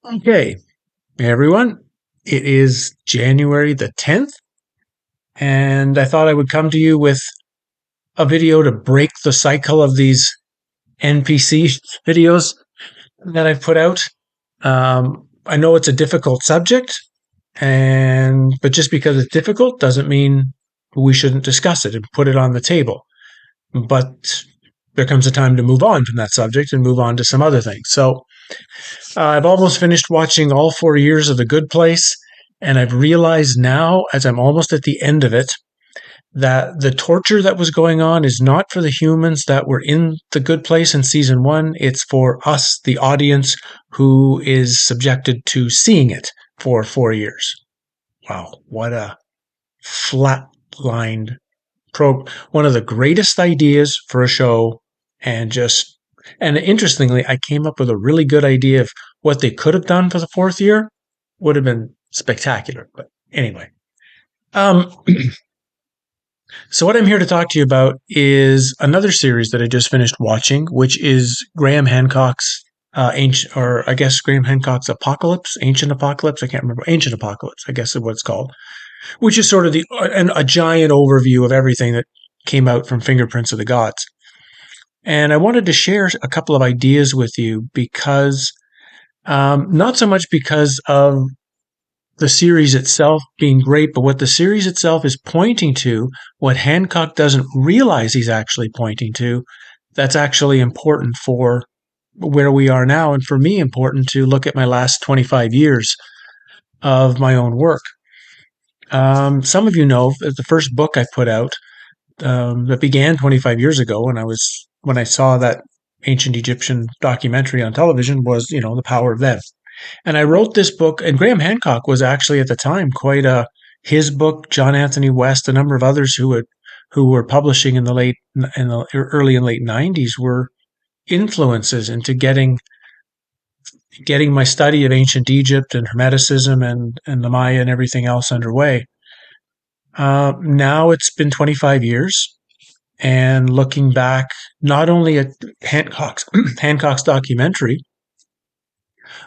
Okay, hey everyone. It is January the 10th, and I thought I would come to you with a video to break the cycle of these NPC videos that I've put out. I know it's a difficult subject, but just because it's difficult doesn't mean we shouldn't discuss it and put it on the table. But there comes a time to move on from that subject and move on to some other things. So I've almost finished watching all 4 years of The Good Place, and I've realized now, as I'm almost at the end of it, that the torture that was going on is not for the humans that were in The Good Place in season one. It's for us, the audience, who is subjected to seeing it for 4 years. Wow, what a flatlined one of the greatest ideas for a show, and just and interestingly, I came up with a really good idea of what they could have done for the fourth year. Would have been spectacular. But anyway, um, so what I'm here to talk to you about is another series that I just finished watching, which is Graham Hancock's ancient, or I guess Graham Hancock's Apocalypse, Ancient Apocalypse. I can't remember. Ancient Apocalypse, I guess is what it's called, which is sort of a giant overview of everything that came out from Fingerprints of the Gods. And I wanted to share a couple of ideas with you because, not so much because of the series itself being great, but what the series itself is pointing to, what Hancock doesn't realize he's actually pointing to, that's actually important for where we are now, and for me, important to look at my last 25 years of my own work. Some of you know that the first book I put out, that began 25 years ago when I saw that ancient Egyptian documentary on television, was, The Power of Then. And I wrote this book, and Graham Hancock was actually at the time his book, John Anthony West, a number of others who were publishing in the early and late 90s were influences into getting my study of ancient Egypt and Hermeticism and the Maya and everything else underway. Now it's been 25 years, and looking back not only at Hancock's documentary,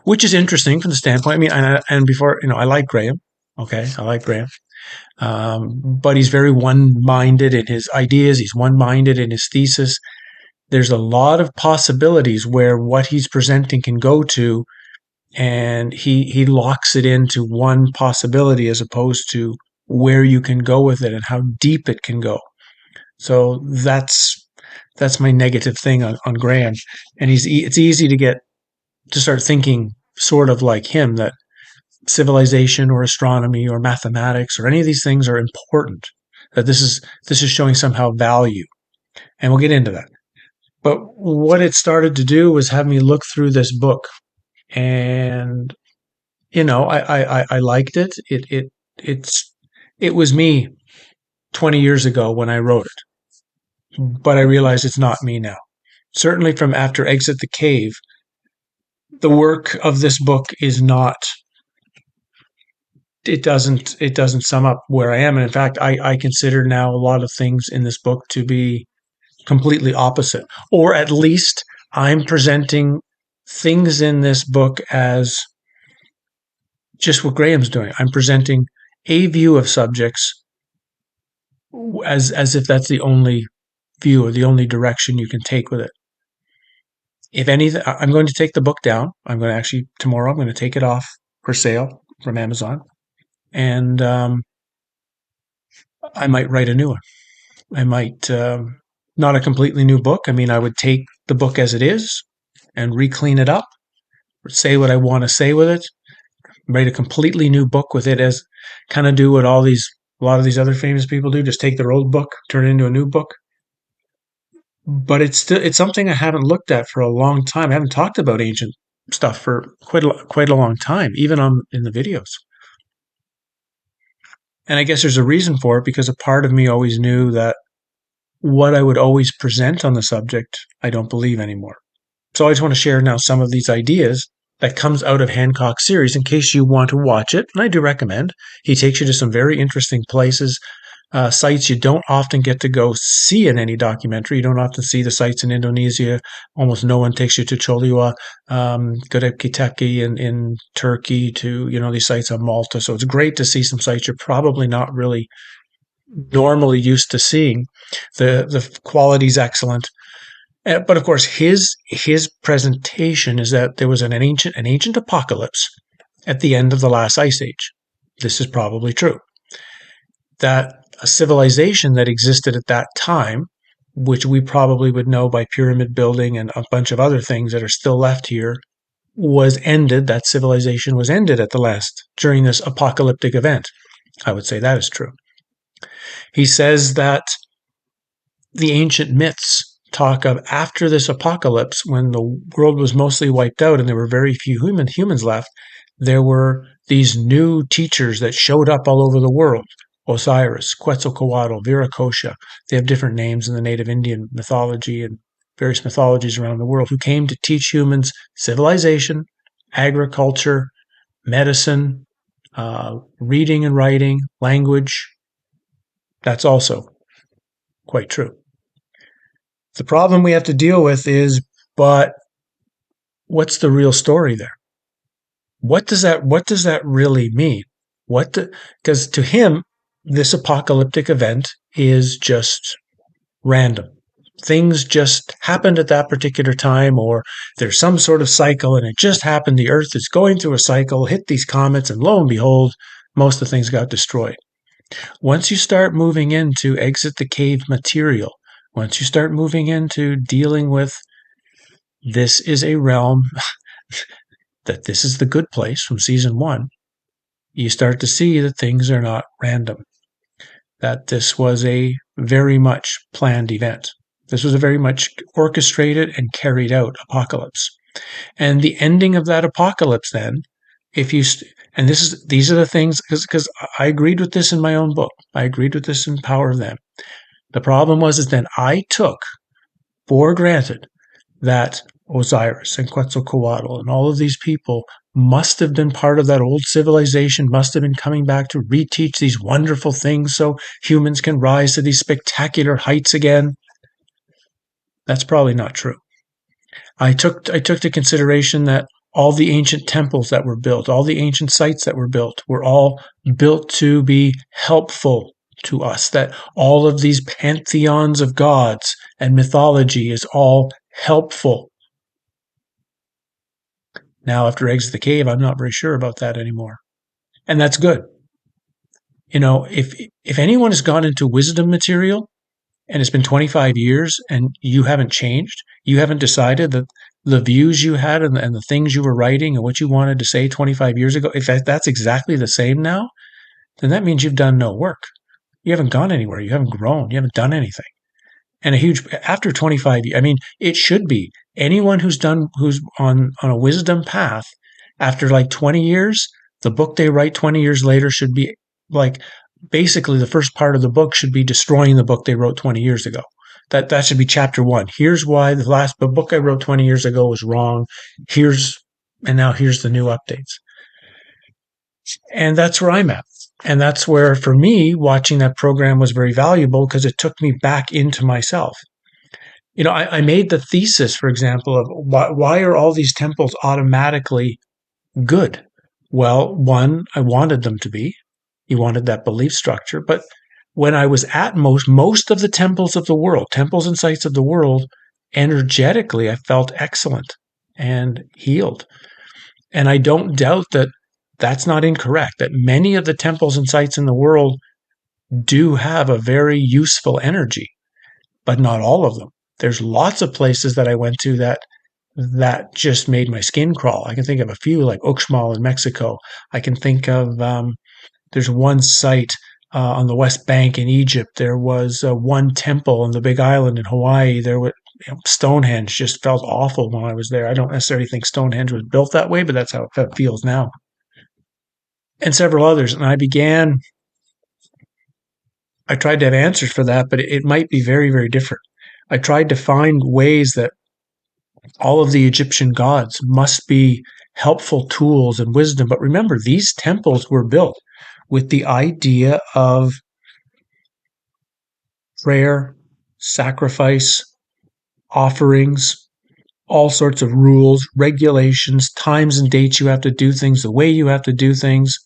which is interesting from the standpoint. I mean, and before, I like Graham. Okay, I like Graham, but he's very one-minded in his ideas. He's one-minded in his thesis. There's a lot of possibilities where what he's presenting can go to, and he locks it into one possibility as opposed to where you can go with it and how deep it can go. So that's my negative thing on Graham. And it's easy to start thinking sort of like him, that civilization or astronomy or mathematics or any of these things are important, that this is showing somehow value. And we'll get into that. But what it started to do was have me look through this book, and I liked it. It was me 20 years ago when I wrote it, but I realize it's not me now. Certainly from after Exit the Cave, the work of this book is not, it doesn't sum up where I am. And in fact, I consider now a lot of things in this book to be completely opposite, or at least I'm presenting things in this book as just what Graham's doing. I'm presenting a view of subjects as if that's the only view or the only direction you can take with it. If anything, I'm going to take the book down. Tomorrow, I'm going to take it off for sale from Amazon, and I might write a new one. I might, not a completely new book. I mean, I would take the book as it is and re-clean it up, say what I want to say with it, write a completely new book with it, as kind of do what a lot of these other famous people do, just take their old book, turn it into a new book. But it's something I haven't looked at for a long time. I haven't talked about ancient stuff for quite a long time, even in the videos. And I guess there's a reason for it, because a part of me always knew that what I would always present on the subject, I don't believe anymore. So I just want to share now some of these ideas that comes out of Hancock's series in case you want to watch it. And I do recommend. He takes you to some very interesting places. sites you don't often get to go see in any documentary. You don't often see the sites in Indonesia. Almost no one takes you to Cholula, Göbekli in Turkey, to these sites on Malta. So it's great to see some sites you're probably not really normally used to seeing. The quality's excellent. But of course, his presentation is that there was an ancient apocalypse at the end of the last ice age. This is probably true. That a civilization that existed at that time, which we probably would know by pyramid building and a bunch of other things that are still left here, was ended. That civilization was ended at the last during this apocalyptic event. I would say that is true. He says that the ancient myths talk of after this apocalypse, when the world was mostly wiped out and there were very few humans left, there were these new teachers that showed up all over the world. Osiris, Quetzalcoatl, Viracocha. They have different names in the native Indian mythology and various mythologies around the world, who came to teach humans civilization, agriculture, medicine, reading and writing, language. That's also quite true. The problem we have to deal with is, but what's the real story there? What does that really mean? Because to him, this apocalyptic event is just random. Things just happened at that particular time, or there's some sort of cycle and it just happened. The earth is going through a cycle, hit these comets, and lo and behold, most of the things got destroyed. Once you start moving into exit the cave material, once you start moving into dealing with this is a realm that this is the good place from season 1, you start to see that things are not random, that this was a very much planned event. This was a very much orchestrated and carried out apocalypse. And the ending of that apocalypse then, these are the things, because I agreed with this in my own book. I agreed with this in Power of Them. The problem was then I took for granted that Osiris and Quetzalcoatl and all of these people must have been part of that old civilization, must have been coming back to reteach these wonderful things so humans can rise to these spectacular heights again. That's probably not true. I took to consideration that all the ancient temples that were built, all the ancient sites that were all built to be helpful to us, that all of these pantheons of gods and mythology is all helpful. Now, after Exit the Cave, I'm not very sure about that anymore. And that's good. If anyone has gone into wisdom material and it's been 25 years and you haven't changed, you haven't decided that the views you had and the things you were writing and what you wanted to say 25 years ago, if that's exactly the same now, then that means you've done no work. You haven't gone anywhere. You haven't grown. You haven't done anything. And after 25 years, I mean, it should be anyone who's on a wisdom path after like 20 years, the book they write 20 years later should be like, basically the first part of the book should be destroying the book they wrote 20 years ago. That should be chapter 1. Here's why the book I wrote 20 years ago was wrong. Now here's the new updates. And that's where I'm at. And that's where, for me, watching that program was very valuable, because it took me back into myself. I made the thesis, for example, of why are all these temples automatically good? Well, one, I wanted them to be. You wanted that belief structure. But when I was at most of the temples of the world, temples and sites of the world, energetically, I felt excellent and healed. And I don't doubt that that's not incorrect, that many of the temples and sites in the world do have a very useful energy, but not all of them. There's lots of places that I went to that just made my skin crawl. I can think of a few, like Uxmal in Mexico. I can think of, there's one site on the West Bank in Egypt. There was one temple on the Big Island in Hawaii. Stonehenge just felt awful when I was there. I don't necessarily think Stonehenge was built that way, but that's how it feels now. And several others. And I tried to have answers for that, but it might be very, very different. I tried to find ways that all of the Egyptian gods must be helpful tools and wisdom. But remember, these temples were built with the idea of prayer, sacrifice, offerings, all sorts of rules, regulations, times and dates you have to do things, the way you have to do things.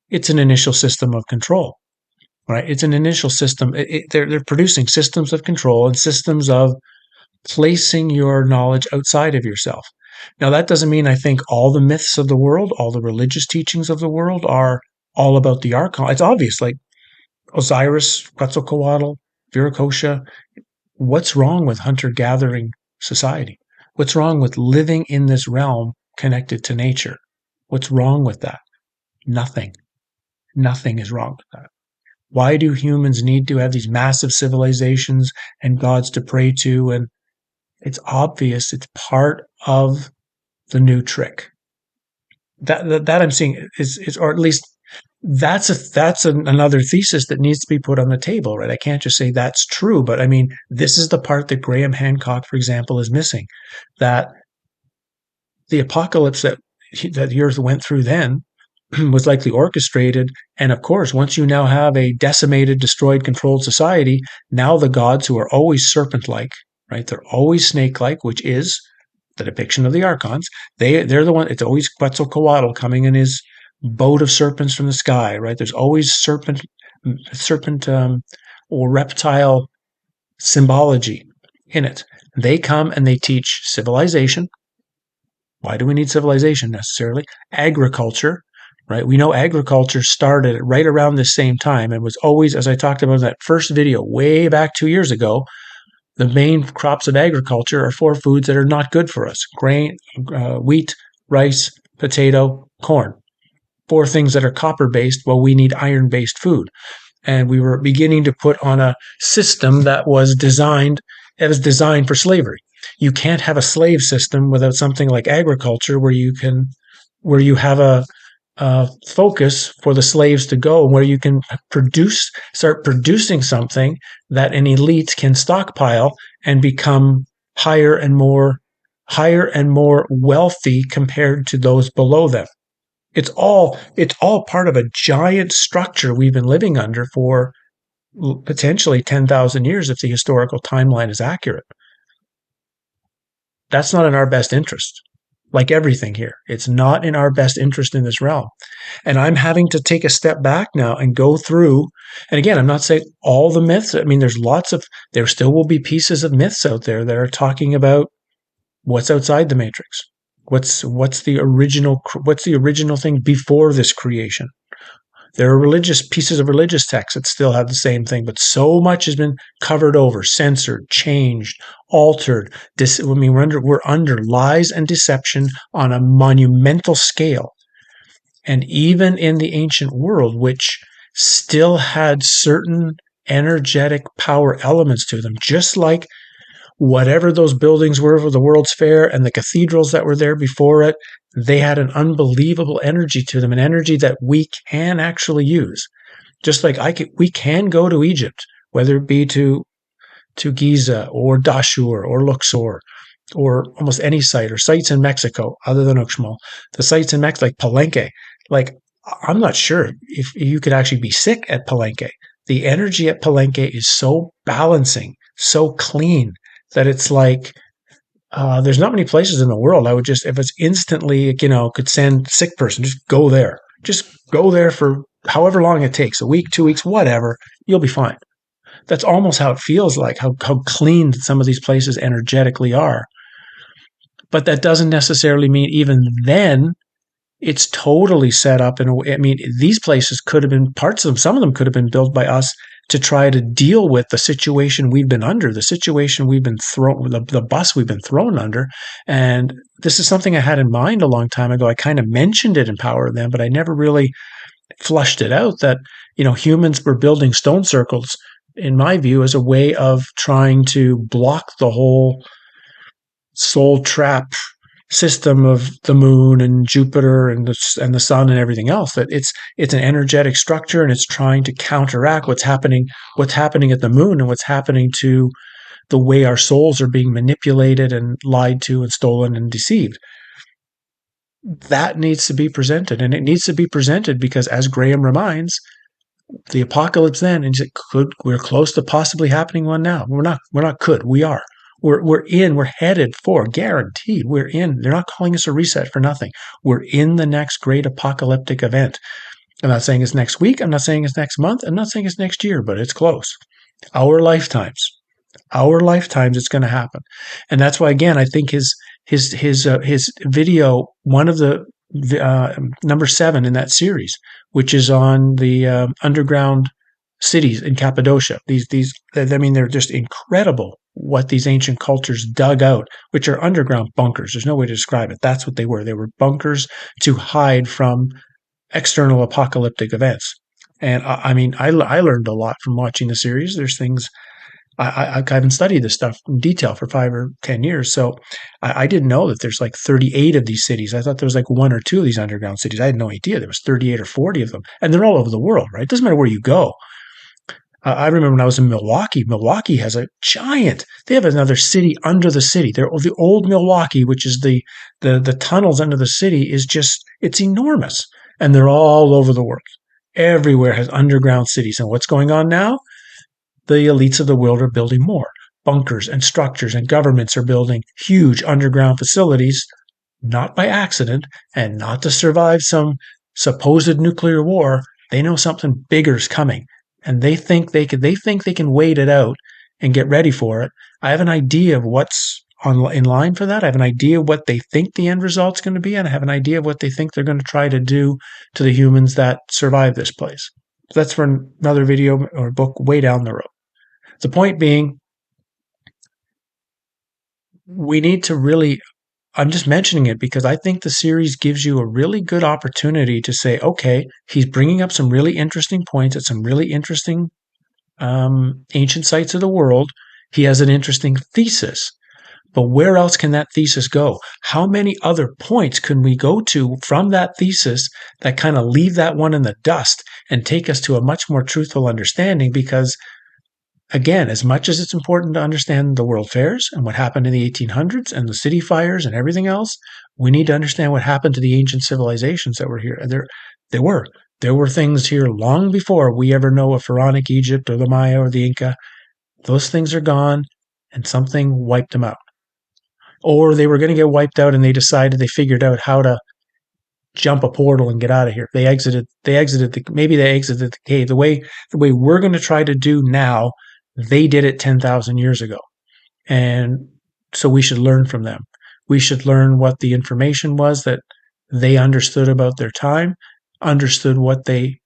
It's an initial system of control, right? It's an initial system. They're producing systems of control and systems of placing your knowledge outside of yourself. Now, that doesn't mean I think all the myths of the world, all the religious teachings of the world are all about the archon. It's obvious, like Osiris, Quetzalcoatl, Viracocha. What's wrong with hunter-gathering society? What's wrong with living in this realm connected to nature? What's wrong with that? Nothing. Nothing is wrong with that. Why do humans need to have these massive civilizations and gods to pray to? And it's obvious it's part of the new trick. That I'm seeing is, or at least that's another thesis that needs to be put on the table, right? I can't just say that's true, but I mean, this is the part that Graham Hancock, for example, is missing. That the apocalypse that the Earth went through then was likely orchestrated. And of course, once you now have a decimated, destroyed, controlled society, now the gods who are always serpent-like, right? They're always snake-like, which is the depiction of the archons. They're the one. It's always Quetzalcoatl coming in his boat of serpents from the sky, right? There's always serpent or reptile symbology in it. They come and they teach civilization. Why do we need civilization necessarily? Agriculture, right? We know agriculture started right around the same time and was always, as I talked about in that first video way back 2 years ago, the main crops of agriculture are for foods that are not good for us: grain, wheat, rice, potato, corn. 4 things that are copper-based, while we need iron-based food. And we were beginning to put on a system that was designed for slavery. You can't have a slave system without something like agriculture, where you have a focus for the slaves to go, where you can start producing something that an elite can stockpile and become higher and more wealthy compared to those below them. It's all part of a giant structure we've been living under for potentially 10,000 years if the historical timeline is accurate. That's not in our best interest. Like everything here, it's not in our best interest in this realm. And I'm having to take a step back now and go through. And again, I'm not saying all the myths. I mean, there still will be pieces of myths out there that are talking about what's outside the matrix. What's the original thing before this creation? There are pieces of religious texts that still have the same thing, but so much has been covered over, censored, changed, altered. We're under lies and deception on a monumental scale. And even in the ancient world, which still had certain energetic power elements to them, just like whatever those buildings were for the World's Fair and the cathedrals that were there before it, they had an unbelievable energy to them, an energy that we can actually use. Just like we can go to Egypt, whether it be to Giza or Dashur or Luxor or almost any site, or sites in Mexico other than Uxmal. The sites in Mexico, like Palenque, like I'm not sure if you could actually be sick at Palenque. The energy at Palenque is so balancing, so clean, that it's like there's not many places in the world I would just, if it's instantly, could send sick person, just go there. Just go there for however long it takes, a week, 2 weeks, whatever, you'll be fine. That's almost how it feels like, how clean some of these places energetically are. But that doesn't necessarily mean even then it's totally set up in a way. I mean, these places could have been, parts of them, some of them could have been built by us to try to deal with the situation we've been under, the situation we've been thrown, the bus we've been thrown under. And this is something I had in mind a long time ago. I kind of mentioned it in Power of Them, but I never really flushed it out that, humans were building stone circles, in my view, as a way of trying to block the whole soul trap system of the moon and Jupiter and the sun and everything else. That it's an energetic structure, and it's trying to counteract what's happening at the moon and what's happening to the way our souls are being manipulated and lied to and stolen and deceived. That needs to be presented, and it needs to be presented because, as Graham reminds, the apocalypse then, and we're close to possibly happening one now. We're not could, we are. We're headed for, guaranteed, we're in. They're not calling us a reset for nothing. We're in the next great apocalyptic event. I'm not saying it's next week. I'm not saying it's next month. I'm not saying it's next year, but it's close. Our lifetimes. Our lifetimes, it's going to happen. And that's why, again, I think his video, one of the number 7 in that series, which is on the underground cities in Cappadocia. I mean, they're just incredible what these ancient cultures dug out, which are underground bunkers. There's no way to describe it. That's what they were. They were bunkers to hide from external apocalyptic events. And I mean, I learned a lot from watching the series. There's things I haven't studied this stuff in detail for 5 or 10 years, so I didn't know that there's like 38 of these cities. I thought there was like 1 or 2 of these underground cities. I had no idea there was 38 or 40 of them, and they're all over the world, right? It doesn't matter where you go. I remember when I was in Milwaukee. Milwaukee has a giant. They have another city under the city. They're the old Milwaukee, which is the tunnels under the city, is just it's enormous, and they're all over the world. Everywhere has underground cities, and what's going on now? The elites of the world are building more bunkers and structures, and governments are building huge underground facilities, not by accident and not to survive some supposed nuclear war. They know something bigger is coming, and they think they can wait it out and get ready for it. I have an idea of what's in line for that. I have an idea of what they think the end result's going to be, and I have an idea of what they think they're going to try to do to the humans that survive this place. So that's for another video or book way down the road. The point being, we need to really, I'm just mentioning it because I think the series gives you a really good opportunity to say, okay, he's bringing up some really interesting points at some really interesting ancient sites of the world. He has an interesting thesis. But where else can that thesis go? How many other points can we go to from that thesis that kind of leave that one in the dust and take us to a much more truthful understanding? Because again, as much as it's important to understand the world fairs and what happened in the 1800s and the city fires and everything else, we need to understand what happened to the ancient civilizations that were here. There were things here long before we ever know of Pharaonic Egypt or the Maya or the Inca. Those things are gone, and something wiped them out. Or they were going to get wiped out, and they figured out how to jump a portal and get out of here. Maybe they exited the cave. The way we're going to try to do now, they did it 10,000 years ago. And so we should learn from them. We should learn what the information was that they understood about their time, understood how they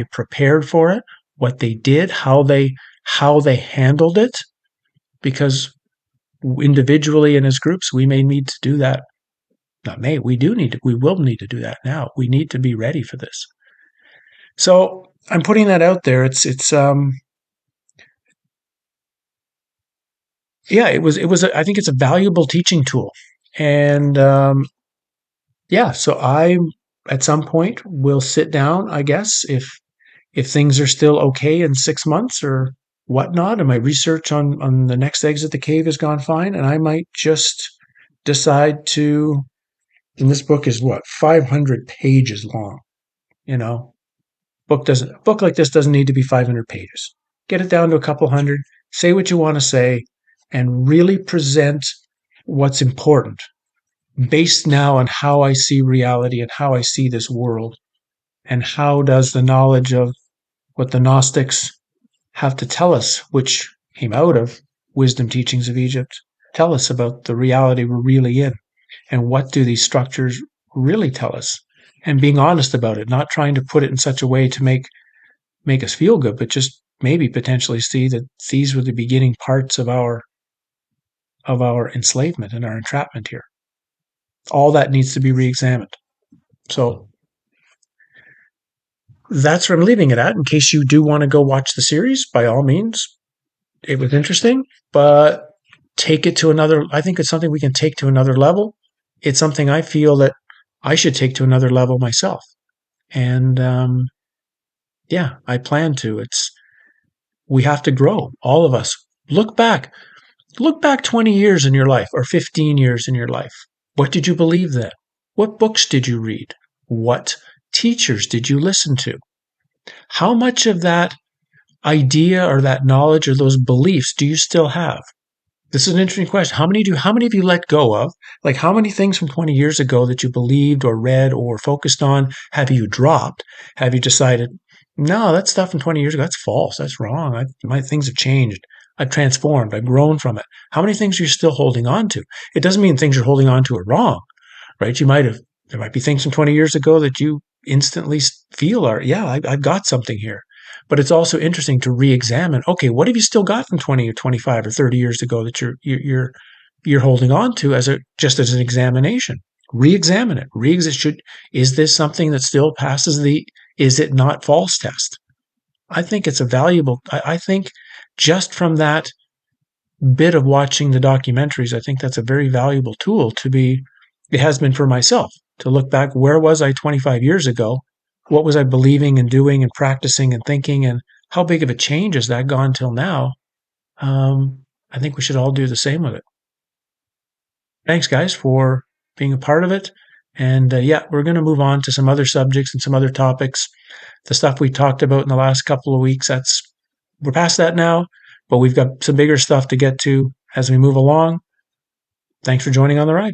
prepared for it, what they did, how they handled it, because individually and as groups, we may need to do that. We will need to do that now. We need to be ready for this. So I'm putting that out there. I think it's a valuable teaching tool. And, so I, at some point, will sit down, I guess, if things are still okay in 6 months or whatnot, and my research on the next exit the cave has gone fine, and I might just decide to, and this book is 500 pages long, book like this doesn't need to be 500 pages. Get it down to a couple hundred, say what you want to say, and really present what's important based now on how I see reality and how I see this world, and how does the knowledge of what the Gnostics have to tell us, which came out of wisdom teachings of Egypt, tell us about the reality we're really in, and what do these structures really tell us, and being honest about it, not trying to put it in such a way to make us feel good, but just maybe potentially see that these were the beginning parts of our enslavement and our entrapment here. All that needs to be re-examined. So that's where I'm leaving it at. In case you do want to go watch the series, by all means, it was interesting, but take it to another. I think it's something we can take to another level. It's something I feel that I should take to another level myself. And I plan to. We have to grow, all of us. Look back 20 years in your life or 15 years in your life. What did you believe then? What books did you read? What teachers did you listen to? How much of that idea or that knowledge or those beliefs do you still have? This is an interesting question. How many have you let go of? Like how many things from 20 years ago that you believed or read or focused on have you dropped? Have you decided, no, that stuff from 20 years ago, that's false. That's wrong. My things have changed. I've transformed. I've grown from it. How many things are you still holding on to? It doesn't mean things you're holding on to are wrong, right? There might be things from 20 years ago that you instantly feel are, yeah, I've got something here. But it's also interesting to re-examine, okay, what have you still got from 20 or 25 or 30 years ago that you're holding on to just as an examination? Re-examine it. Is this something that still passes the is it not false test? I think it's a valuable, I think just from that bit of watching the documentaries, I think that's a very valuable tool it has been for myself to look back. Where was I 25 years ago? What was I believing and doing and practicing and thinking? And how big of a change has that gone till now? I think we should all do the same with it. Thanks, guys, for being a part of it. And yeah, we're going to move on to some other subjects and some other topics. The stuff we talked about in the last couple of weeks, we're past that now, but we've got some bigger stuff to get to as we move along. Thanks for joining on the ride.